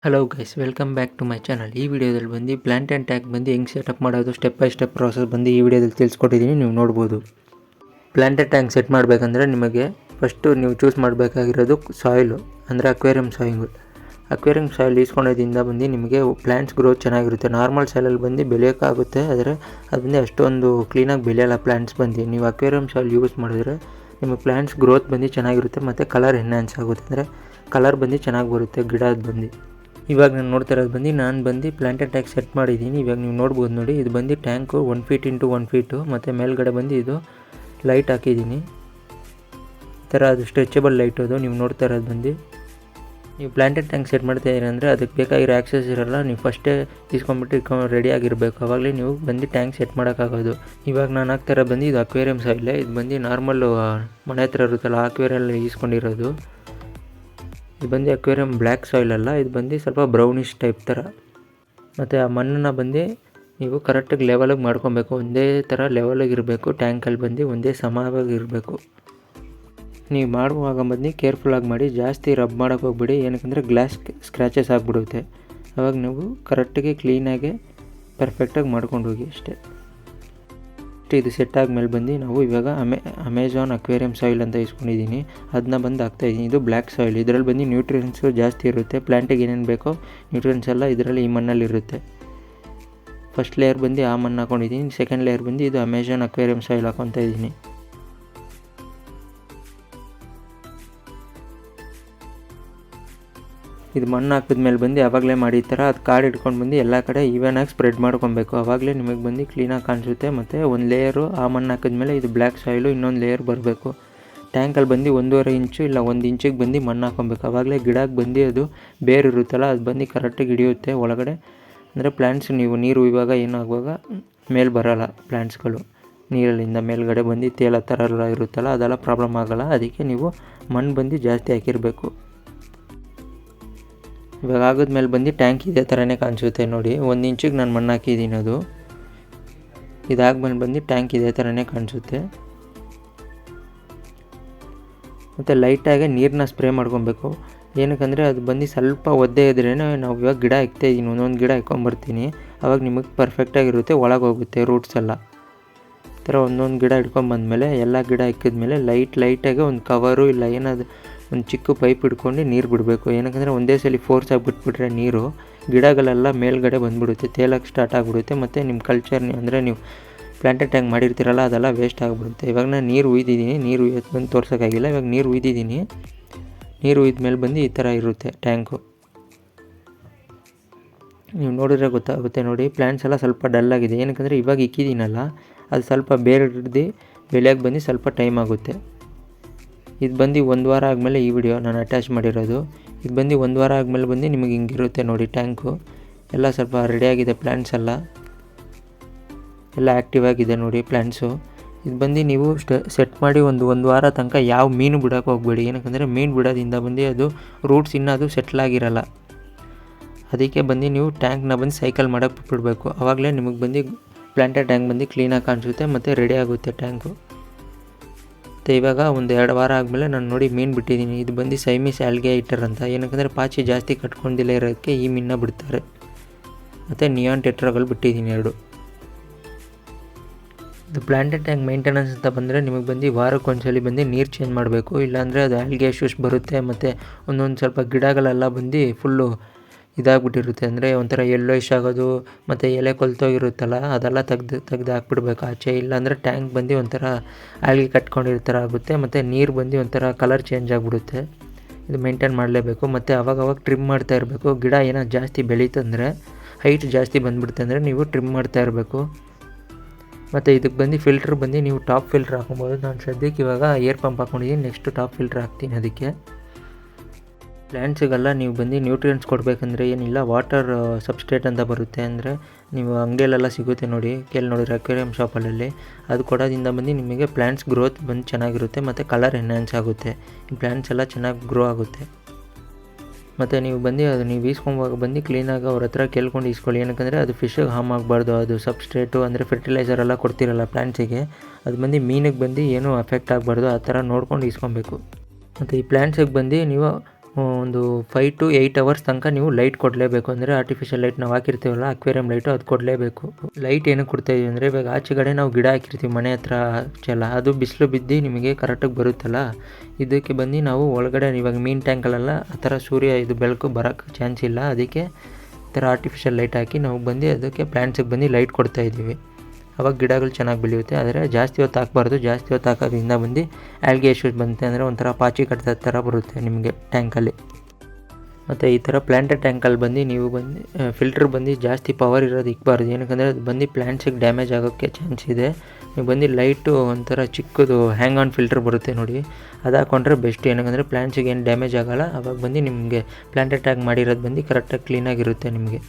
Hello guys, welcome back to my channel. ಈ ವಿಡಿಯೋದಲ್ಲಿ ಬಂದು ಪ್ಲಾಂಟ್ ಆ್ಯಂಡ್ ಟ್ಯಾಂಕ್ ಬಂದು ಹೆಂಗೆ ಸೆಟಪ್ ಮಾಡೋದು ಸ್ಟೆಪ್ ಬೈ ಸ್ಟೆಪ್ ಪ್ರಾಸೆಸ್ ಬಂದು ಈ ವಿಡಿಯೋದಲ್ಲಿ ತಿಳಿಸ್ಕೊಟ್ಟಿದ್ದೀನಿ, ನೀವು ನೋಡ್ಬೋದು. ಪ್ಲಾಂಟ್ ಆ್ಯಂಡ್ ಟ್ಯಾಂಕ್ ಸೆಟ್ ಮಾಡಬೇಕಂದ್ರೆ ನಿಮಗೆ ಫಸ್ಟು ನೀವು ಚೂಸ್ ಮಾಡಬೇಕಾಗಿರೋದು ಸಾಯಿಲು, ಅಂದರೆ ಅಕ್ವೇರಿಯಂ ಸಾಯಿಲ್. ಅಕ್ವೇರಿಯಂ ಸಾಯಿಲ್ ಈಸ್ಕೊಳ್ಳೋದ್ರಿಂದ ಬಂದು ನಿಮಗೆ ಪ್ಲ್ಯಾಂಟ್ಸ್ ಗ್ರೋತ್ ಚೆನ್ನಾಗಿರುತ್ತೆ. ನಾರ್ಮಲ್ ಸಾಯಿಲಲ್ಲಿ ಬಂದು ಬೆಳೆಯೋಕ್ಕಾಗುತ್ತೆ, ಆದರೆ ಅದು ಬಂದು ಅಷ್ಟೊಂದು ಕ್ಲೀನಾಗಿ ಬೆಳೆಯೋಲ್ಲ ಪ್ಲ್ಯಾಂಟ್ಸ್ ಬಂದು. ನೀವು ಅಕ್ವೇರಿಯಂ ಸಾಯಿಲ್ ಯೂಸ್ ಮಾಡಿದ್ರೆ ನಿಮಗೆ ಪ್ಲ್ಯಾಂಟ್ಸ್ ಗ್ರೋತ್ ಬಂದು ಚೆನ್ನಾಗಿರುತ್ತೆ ಮತ್ತು ಕಲರ್ ಎನ್ಹ್ಯಾನ್ಸ್ ಆಗುತ್ತೆ, ಅಂದರೆ ಕಲರ್ ಬಂದು ಚೆನ್ನಾಗಿ ಬರುತ್ತೆ ಗಿಡದ ಬಂದು. ಇವಾಗ ನಾನು ನೋಡ್ತಾ ಇರೋದು ಬಂದು ಪ್ಲಾಂಟ್ ಆ್ಯಂಡ್ ಟ್ಯಾಂಕ್ ಸೆಟ್ ಮಾಡಿದ್ದೀನಿ. ಇವಾಗ ನೀವು ನೋಡ್ಬೋದು ನೋಡಿ, ಇದು ಬಂದು ಟ್ಯಾಂಕು 1 ಫೀಟ್ ಇಂಟು 1 ಫೀಟು ಮತ್ತು ಮೇಲ್ಗಡೆ ಬಂದು ಇದು ಲೈಟ್ ಹಾಕಿದ್ದೀನಿ. ಈ ಥರ ಅದು ಸ್ಟ್ರೆಚಬಲ್ ಲೈಟ್. ಅದು ನೀವು ನೋಡ್ತಾ ಇರೋದು ಬಂದು ನೀವು ಪ್ಲಾಂಟ್ ಆ್ಯಂಡ್ ಟ್ಯಾಂಕ್ ಸೆಟ್ ಮಾಡ್ತಾ ಇದ್ದೀರಿ ಅಂದರೆ ಅದಕ್ಕೆ ಬೇಕಾಗಿರೋ ಆಕ್ಸೆಸ್ ಇರೋಲ್ಲ, ನೀವು ಫಸ್ಟೇ ಇಸ್ಕೊಂಬಿಟ್ಟು ರೆಡಿಯಾಗಿರಬೇಕು, ಆವಾಗಲೇ ನೀವು ಬಂದು ಟ್ಯಾಂಕ್ ಸೆಟ್ ಮಾಡೋಕ್ಕಾಗೋದು. ಇವಾಗ ನಾನು ಹಾಕ್ತಾ ಇರೋದು ಬಂದು ಇದು ಅಕ್ವೇರಿಯಂ ಸಾಯಿಲ್. ಇದು ಬಂದು ನಾರ್ಮಲ್ಲು ಮನೆ ಹತ್ರ ಇರುತ್ತಲ್ಲ ಅಕ್ವೇರಿಯಲ್ಲಿ ಈಸ್ಕೊಂಡಿರೋದು. ಇದು ಬಂದು ಅಕ್ವೇರಿಯಂ ಬ್ಲ್ಯಾಕ್ ಸಾಯಿಲ್ ಅಲ್ಲ, ಇದು ಬಂದು ಸ್ವಲ್ಪ ಬ್ರೌನಿಷ್ ಟೈಪ್ ಥರ. ಮತ್ತು ಆ ಮಣ್ಣನ್ನು ಬಂದು ನೀವು ಕರೆಕ್ಟಾಗಿ ಲೆವೆಲಿಗೆ ಮಾಡ್ಕೊಬೇಕು, ಒಂದೇ ಥರ ಲೆವೆಲಿಗೆ ಇರಬೇಕು. ಟ್ಯಾಂಕಲ್ಲಿ ಬಂದು ಒಂದೇ ಸಮವಾಗಿ ಇರಬೇಕು. ನೀವು ಮಾಡುವಾಗ ಬಂದು ಕೇರ್ಫುಲ್ಲಾಗಿ ಮಾಡಿ, ಜಾಸ್ತಿ ರಬ್ ಮಾಡೋಕ್ಕೆ ಹೋಗ್ಬಿಡಿ, ಏನಕ್ಕಂದರೆ ಗ್ಲಾಸ್ ಸ್ಕ್ರ್ಯಾಚಸ್ ಆಗಿಬಿಡುತ್ತೆ. ಆವಾಗ ನೀವು ಕರೆಕ್ಟಾಗಿ ಕ್ಲೀನಾಗಿ ಪರ್ಫೆಕ್ಟಾಗಿ ಮಾಡ್ಕೊಂಡು ಹೋಗಿ ಅಷ್ಟೇ. ಇದು ಸೆಟ್ ಆದಮೇಲೆ ಬಂದು ನಾವು ಇವಾಗ ಅಮೆಜಾನ್ ಅಕ್ವೇರಿಯಂ ಸಾಯಿಲ್ ಅಂತ ಇಸ್ಕೊಂಡಿದ್ದೀನಿ, ಅದನ್ನ ಬಂದು ಹಾಕ್ತಾಯಿದ್ದೀನಿ. ಇದು ಬ್ಲ್ಯಾಕ್ ಸಾಯಿಲ್. ಇದರಲ್ಲಿ ಬಂದು ನ್ಯೂಟ್ರಿಯೆಂಟ್ಸು ಜಾಸ್ತಿ ಇರುತ್ತೆ. ಪ್ಲ್ಯಾಂಟಿಗೆ ಏನೇನು ಬೇಕೋ ನ್ಯೂಟ್ರಿಯೆಂಟ್ಸ್ ಎಲ್ಲ ಇದರಲ್ಲಿ ಈ ಮಣ್ಣಲ್ಲಿ ಇರುತ್ತೆ. ಫಸ್ಟ್ ಲೇಯರ್ ಬಂದು ಆ ಮಣ್ಣು ಹಾಕ್ಕೊಂಡಿದ್ದೀನಿ, ಸೆಕೆಂಡ್ ಲೇಯರ್ ಬಂದು ಇದು ಅಮೆಜಾನ್ ಅಕ್ವೇರಿಯಂ ಸಾಯಿಲ್ ಹಾಕ್ಕೊತಾ ಇದ್ದೀನಿ. ಇದು ಮಣ್ಣು ಹಾಕಿದ್ಮೇಲೆ ಬಂದು ಆವಾಗಲೇ ಮಾಡಿ ಈ ಥರ ಅದು ಕಾಡು ಹಿಡ್ಕೊಂಡು ಬಂದು ಎಲ್ಲ ಕಡೆ ಈವನಾಗಿ ಸ್ಪ್ರೆಡ್ ಮಾಡ್ಕೊಬೇಕು, ಆವಾಗಲೇ ನಿಮಗೆ ಬಂದು ಕ್ಲೀನಾಗಿ ಕಾಣಿಸುತ್ತೆ. ಮತ್ತು ಒಂದು ಲೇಯರು ಆ ಮಣ್ಣು ಹಾಕಿದ್ಮೇಲೆ ಇದು ಬ್ಲ್ಯಾಕ್ ಸಾಯಿಲು ಇನ್ನೊಂದು ಲೇಯರ್ ಬರಬೇಕು. ಟ್ಯಾಂಕಲ್ಲಿ ಬಂದು 1.5 ಇಂಚು ಇಲ್ಲ 1 ಇಂಚಿಗೆ ಬಂದು ಮಣ್ಣು ಹಾಕ್ಕೊಬೇಕು, ಆವಾಗಲೇ ಗಿಡಕ್ಕೆ ಬಂದು ಅದು ಬೇರು ಇರುತ್ತಲ್ಲ ಅದು ಬಂದು ಕರೆಕ್ಟಾಗಿ ಹಿಡಿಯುತ್ತೆ ಒಳಗಡೆ. ಅಂದರೆ ಪ್ಲ್ಯಾಂಟ್ಸ್ ನೀವು ನೀರು ಇವಾಗ ಏನಾಗುವಾಗ ಮೇಲೆ ಬರೋಲ್ಲ, ಪ್ಲ್ಯಾಂಟ್ಸ್ಗಳು ನೀರಲ್ಲಿಂದ ಮೇಲ್ಗಡೆ ಬಂದು ತೇಲ ಥರ ಎಲ್ಲ ಇರುತ್ತಲ್ಲ ಅದೆಲ್ಲ ಪ್ರಾಬ್ಲಮ್ ಆಗೋಲ್ಲ. ಅದಕ್ಕೆ ನೀವು ಮಣ್ಣು ಬಂದು ಜಾಸ್ತಿ ಹಾಕಿರಬೇಕು. ಇವಾಗ ಆಗೋದ್ಮೇಲೆ ಬಂದು ಟ್ಯಾಂಕ್ ಇದೇ ಥರನೇ ಕಾಣಿಸುತ್ತೆ ನೋಡಿ, 1 ಇಂಚಿಗೆ ನಾನು ಮಣ್ಣು ಹಾಕಿದ್ದೀನಿ. ಅದು ಇದಾದ್ಮೇಲೆ ಬಂದು ಟ್ಯಾಂಕ್ ಇದೇ ಥರನೇ ಕಾಣಿಸುತ್ತೆ. ಮತ್ತು ಲೈಟಾಗಿ ನೀರನ್ನ ಸ್ಪ್ರೇ ಮಾಡ್ಕೊಬೇಕು, ಏನಕ್ಕಂದರೆ ಅದು ಬಂದು ಸ್ವಲ್ಪ ಒದ್ದೆ ಇದ್ರೇ ನಾವು ಇವಾಗ ಗಿಡ ಇಕ್ತಾಯಿದ್ದೀನಿ, ಒಂದೊಂದು ಗಿಡ ಇಟ್ಕೊಂಬರ್ತೀನಿ, ಆವಾಗ ನಿಮಗೆ ಪರ್ಫೆಕ್ಟಾಗಿರುತ್ತೆ, ಒಳಗೆ ಹೋಗುತ್ತೆ ರೂಟ್ಸ್ ಎಲ್ಲ. ಈ ಥರ ಒಂದೊಂದು ಗಿಡ ಇಟ್ಕೊಂಬಂದಮೇಲೆ ಎಲ್ಲ ಗಿಡ ಇಕ್ಕಿದ್ಮೇಲೆ ಲೈಟಾಗಿ ಒಂದು ಕವರು ಇಲ್ಲ ಏನಾದ್ರು ಒಂದು ಚಿಕ್ಕ ಪೈಪ್ ಹಿಡ್ಕೊಂಡು ನೀರು ಬಿಡಬೇಕು. ಏನಕ್ಕಂದರೆ ಒಂದೇ ಸಲ ಫೋರ್ಸ್ ಆಗಿಬಿಟ್ಬಿಟ್ರೆ ನೀರು ಗಿಡಗಳೆಲ್ಲ ಮೇಲ್ಗಡೆ ಬಂದುಬಿಡುತ್ತೆ, ತೇಲಕ್ಕೆ ಸ್ಟಾರ್ಟ್ ಆಗಿಬಿಡುತ್ತೆ. ಮತ್ತು ನಿಮ್ಮ ಕಲ್ಚರ್ ಅಂದರೆ ನೀವು ಪ್ಲಾಂಟೆಡ್ ಟ್ಯಾಂಕ್ ಮಾಡಿರ್ತೀರಲ್ಲ ಅದೆಲ್ಲ ವೇಸ್ಟ್ ಆಗಿಬಿಡುತ್ತೆ. ಇವಾಗ ನಾನು ನೀರು ಉಯ್ದಿದ್ದೀನಿ, ನೀರು ಉಯ್ಯೋದು ಬಂದು ತೋರ್ಸೋಕ್ಕಾಗಿಲ್ಲ. ಇವಾಗ ನೀರು ಉಯ್ದಿದ್ದೀನಿ, ನೀರು ಉಯ್ದ ಮೇಲೆ ಈ ಥರ ಇರುತ್ತೆ ಟ್ಯಾಂಕು. ನೀವು ನೋಡಿದ್ರೆ ಗೊತ್ತಾಗುತ್ತೆ ನೋಡಿ, ಪ್ಲ್ಯಾಂಟ್ಸ್ ಎಲ್ಲ ಸ್ವಲ್ಪ ಡಲ್ಲಾಗಿದೆ, ಏನಕ್ಕಂದರೆ ಇವಾಗ ಇಕ್ಕಿದ್ದೀನಲ್ಲ ಅದು ಸ್ವಲ್ಪ ಬೇರೆ ಹಿಡ್ದು ಬೆಳೆಯೋಕ್ಕೆ ಬಂದು ಸ್ವಲ್ಪ ಟೈಮ್ ಆಗುತ್ತೆ. ಇದು ಬಂದು 1 ವಾರ ಆದಮೇಲೆ ಈ ವಿಡಿಯೋ ನಾನು ಅಟ್ಯಾಚ್ ಮಾಡಿರೋದು. ಇದು ಬಂದು 1 ವಾರ ಆದಮೇಲೆ ಬಂದು ನಿಮಗೆ ಹಿಂಗಿರುತ್ತೆ ನೋಡಿ ಟ್ಯಾಂಕು. ಎಲ್ಲ ಸ್ವಲ್ಪ ರೆಡಿಯಾಗಿದೆ, ಪ್ಲ್ಯಾಂಟ್ಸ್ ಎಲ್ಲ ಆ್ಯಕ್ಟಿವ್ ಆಗಿದೆ ನೋಡಿ ಪ್ಲ್ಯಾಂಟ್ಸು. ಇದು ಬಂದು ನೀವು ಸೆಟ್ ಮಾಡಿ ಒಂದು ವಾರ ತನಕ ಯಾವ ಮೀನು ಬಿಡೋಕೆ ಹೋಗಬೇಡಿ, ಏನಕ್ಕಂದರೆ ಮೀನು ಬಿಡೋದ್ರಿಂದ ಬಂದು ಅದು ರೂಟ್ಸ್ ಇನ್ನೂ ಅದು ಸೆಟ್ಲಾಗಿರಲ್ಲ. ಅದಕ್ಕೆ ಬಂದು ನೀವು ಟ್ಯಾಂಕ್ನ ಬಂದು ಸೈಕಲ್ ಮಾಡೋಕ್ಕೆ ಬಿಡಬೇಕು, ಆವಾಗಲೇ ನಿಮಗೆ ಬಂದು ಪ್ಲಾಂಟೆಡ್ ಟ್ಯಾಂಕ್ ಬಂದು ಕ್ಲೀನಾಗಿ ಕಾಣಿಸುತ್ತೆ ಮತ್ತು ರೆಡಿ ಆಗುತ್ತೆ ಟ್ಯಾಂಕು. ಮತ್ತು ಇವಾಗ 1-2 ವಾರ ಆದಮೇಲೆ ನಾನು ನೋಡಿ ಮೀನು ಬಿಟ್ಟಿದ್ದೀನಿ. ಇದು ಬಂದು ಸೈಮೀಸ್ ಆಲ್ಗೇಟರ್ ಅಂತ, ಏನಕ್ಕಂದರೆ ಪಾಚಿ ಜಾಸ್ತಿ ಕಟ್ಕೊಂಡಿಲ್ಲ ಇರೋದಕ್ಕೆ ಈ ಮೀನನ್ನ ಬಿಡ್ತಾರೆ. ಮತ್ತು ನಿಯಾನ್ ಟೆಟ್ರಾಗಳು ಬಿಟ್ಟಿದ್ದೀನಿ 2. ಇದು ಪ್ಲಾಂಟೆಡ್ ಟ್ಯಾಂಕ್ ಮೇಂಟೆನೆನ್ಸ್ ಅಂತ ಬಂದರೆ ನಿಮಗೆ ಬಂದು ವಾರಕ್ಕೊಂದ್ಸಲಿ ಬಂದು ನೀರು ಚೇಂಜ್ ಮಾಡಬೇಕು, ಇಲ್ಲಾಂದರೆ ಅದು ಆಲ್ಗೆ ಇಶ್ಯೂಸ್ ಬರುತ್ತೆ. ಮತ್ತು ಒಂದೊಂದು ಸ್ವಲ್ಪ ಗಿಡಗಳೆಲ್ಲ ಬಂದು ಫುಲ್ಲು ಇದಾಗ್ಬಿಟ್ಟಿರುತ್ತೆ, ಅಂದರೆ ಒಂಥರ ಯೆಲ್ಲೋಯಿಶ್ ಆಗೋದು ಮತ್ತು ಎಲೆ ಕೊಲ್ತೋಗಿರುತ್ತಲ್ಲ ಅದೆಲ್ಲ ತೆಗ್ದು ಹಾಕ್ಬಿಡ್ಬೇಕು ಆಚೆ, ಇಲ್ಲಾಂದರೆ ಟ್ಯಾಂಕ್ ಬಂದು ಒಂಥರ ಆಲ್ಗೆ ಕಟ್ಕೊಂಡಿರೋ ಥರ ಆಗುತ್ತೆ. ಮತ್ತು ನೀರು ಬಂದು ಒಂಥರ ಕಲರ್ ಚೇಂಜ್ ಆಗಿಬಿಡುತ್ತೆ. ಇದು ಮೇಂಟೈನ್ ಮಾಡಲೇಬೇಕು. ಮತ್ತು ಅವಾಗ ಟ್ರಿಮ್ ಮಾಡ್ತಾ ಇರಬೇಕು. ಗಿಡ ಏನೋ ಜಾಸ್ತಿ ಬೆಳೀತಂದರೆ ಹೈಟ್ ಜಾಸ್ತಿ ಬಂದುಬಿಡುತ್ತೆ ಅಂದರೆ ನೀವು ಟ್ರಿಮ್ ಮಾಡ್ತಾ ಇರಬೇಕು. ಮತ್ತು ಇದಕ್ಕೆ ಬಂದು ಫಿಲ್ಟ್ರ್ ಬಂದು ನೀವು ಟಾಪ್ ಫಿಲ್ಟ್ರ್ ಹಾಕೊಬೋದು. ನಾನು ಸದ್ಯಕ್ಕೆ ಇವಾಗ ಏರ್ ಪಂಪ್ ಹಾಕ್ಕೊಂಡಿದ್ದೀನಿ, ನೆಕ್ಸ್ಟ್ ಟಾಪ್ ಫಿಲ್ಟ್ರ್ ಹಾಕ್ತೀನಿ. ಅದಕ್ಕೆ ಪ್ಲ್ಯಾಂಟ್ಸಿಗೆಲ್ಲ ನೀವು ಬಂದು ನ್ಯೂಟ್ರಿಯೆಂಟ್ಸ್ ಕೊಡಬೇಕಂದ್ರೆ ಏನಿಲ್ಲ, ವಾಟರ್ ಸಬ್ಸ್ಟ್ರೇಟ್ ಅಂತ ಬರುತ್ತೆ, ಅಂದರೆ ನೀವು ಅಂಗಡಿಯಲ್ಲೆಲ್ಲ ಸಿಗುತ್ತೆ ನೋಡಿ, ನೋಡಿದ್ರೆ ಅಕ್ವೇರಿಯಂ ಶಾಪಲ್ಲಿ ಅದು ಕೊಡೋದ್ರಿಂದ ಬಂದು ನಿಮಗೆ ಪ್ಲ್ಯಾಂಟ್ಸ್ ಗ್ರೋತ್ ಬಂದು ಚೆನ್ನಾಗಿರುತ್ತೆ ಮತ್ತು ಕಲರ್ ಎನ್ಹ್ಯಾನ್ಸ್ ಆಗುತ್ತೆ, ಈ ಪ್ಲ್ಯಾಂಟ್ಸ್ ಎಲ್ಲ ಚೆನ್ನಾಗಿ ಗ್ರೋ ಆಗುತ್ತೆ. ಮತ್ತು ನೀವು ಬಂದು ಅದು ನೀವು ಈಸ್ಕೊಂಬಾಗ ಬಂದು ಕ್ಲೀನಾಗಿ ಅವ್ರ ಹತ್ರ ಕೇಳ್ಕೊಂಡು ಈಸ್ಕೊಳ್ಳಿ, ಏನಕ್ಕಂದರೆ ಅದು ಫಿಶ್ಗೆ ಹಾರ್ಮ್ ಆಗಬಾರ್ದು. ಅದು ಸಬ್ಸ್ಟ್ರೇಟು ಅಂದರೆ ಫರ್ಟಿಲೈಸರ್ ಎಲ್ಲ ಕೊಡ್ತಿರಲ್ಲ ಪ್ಲ್ಯಾಂಟ್ಸಿಗೆ, ಅದು ಬಂದು ಮೀನಿಗೆ ಬಂದು ಏನೂ ಎಫೆಕ್ಟ್ ಆಗಬಾರ್ದು, ಆ ಥರ ನೋಡ್ಕೊಂಡು ಈಸ್ಕೊಬೇಕು. ಮತ್ತು ಈ ಪ್ಲ್ಯಾಂಟ್ಸಿಗೆ ಬಂದು ನೀವು ಒಂದು 5 to 8 ಅವರ್ಸ್ ತನಕ ನೀವು ಲೈಟ್ ಕೊಡಲೇಬೇಕು. ಅಂದರೆ ಆರ್ಟಿಫಿಷಿಯಲ್ ಲೈಟ್ ನಾವು ಹಾಕಿರ್ತೀವಲ್ಲ, ಅಕ್ವೇರಿಯಂ ಲೈಟು, ಅದು ಕೊಡಲೇಬೇಕು. ಲೈಟ್ ಏನಕ್ಕೆ ಕೊಡ್ತಾಯಿದ್ದೀವಿ ಅಂದರೆ, ಇವಾಗ ಆಚೆಗಡೆ ನಾವು ಗಿಡ ಹಾಕಿರ್ತೀವಿ ಮನೆ ಹತ್ರ ಆಚೆಲ್ಲ, ಅದು ಬಿಸಿಲು ಬಿದ್ದು ನಿಮಗೆ ಕರೆಕ್ಟಾಗಿ ಬರುತ್ತಲ್ಲ, ಇದಕ್ಕೆ ಬಂದು ನಾವು ಒಳಗಡೆ ಇವಾಗ ಮೀನು ಟ್ಯಾಂಕಲ್ಲೆಲ್ಲ ಆ ಥರ ಸೂರ್ಯ ಇದು ಬೆಳಕು ಬರೋಕ್ಕೆ ಚಾನ್ಸ್ ಇಲ್ಲ. ಅದಕ್ಕೆ ಈ ಥರ ಆರ್ಟಿಫಿಷಿಯಲ್ ಲೈಟ್ ಹಾಕಿ ನಾವು ಬಂದು ಅದಕ್ಕೆ ಪ್ಲ್ಯಾಂಟ್ಸಿಗೆ ಬಂದು ಲೈಟ್ ಕೊಡ್ತಾಯಿದ್ದೀವಿ. ಅವಾಗ ಗಿಡಗಳು ಚೆನ್ನಾಗಿ ಬೆಳೆಯುತ್ತೆ. ಆದರೆ ಜಾಸ್ತಿ ಹೊತ್ತು ಹಾಕಬಾರ್ದು. ಜಾಸ್ತಿ ಹೊತ್ತು ಹಾಕೋದ್ರಿಂದ ಬಂದು ಆಲ್ಗೆ ಇಶ್ಯೂಸ್ ಬಂತೆ ಅಂದರೆ ಒಂಥರ ಪಾಚಿ ಕಟ್ಟಿದ ಥರ ಬರುತ್ತೆ ನಿಮಗೆ ಟ್ಯಾಂಕಲ್ಲಿ. ಮತ್ತು ಈ ಥರ ಪ್ಲ್ಯಾಂಟೆಡ್ ಟ್ಯಾಂಕಲ್ಲಿ ಬಂದು ನೀವು ಬಂದು ಫಿಲ್ಟ್ರ್ ಬಂದು ಜಾಸ್ತಿ ಪವರ್ ಇರೋದು ಇಕ್ಬಾರ್ದು. ಏನಕ್ಕಂದರೆ ಅದು ಬಂದು ಪ್ಲ್ಯಾಂಟ್ಸಿಗೆ ಡ್ಯಾಮೇಜ್ ಆಗೋಕ್ಕೆ ಚಾನ್ಸ್ ಇದೆ. ನೀವು ಬಂದು ಲೈಟು ಒಂಥರ ಚಿಕ್ಕದು ಹ್ಯಾಂಗ್ ಆನ್ ಫಿಲ್ಟ್ರ್ ಬರುತ್ತೆ ನೋಡಿ, ಅದು ಹಾಕ್ಕೊಂಡ್ರೆ ಬೆಸ್ಟ್. ಏನಕ್ಕಂದರೆ ಪ್ಲ್ಯಾಂಟ್ಸಿಗೆ ಏನು ಡ್ಯಾಮೇಜ್ ಆಗೋಲ್ಲ. ಅವಾಗ ಬಂದು ನಿಮಗೆ ಪ್ಲ್ಯಾಂಟೆಡ್ ಟ್ಯಾಂಕ್ ಮಾಡಿರೋದು ಬಂದು ಕರೆಕ್ಟಾಗಿ ಕ್ಲೀನಾಗಿರುತ್ತೆ ನಿಮಗೆ.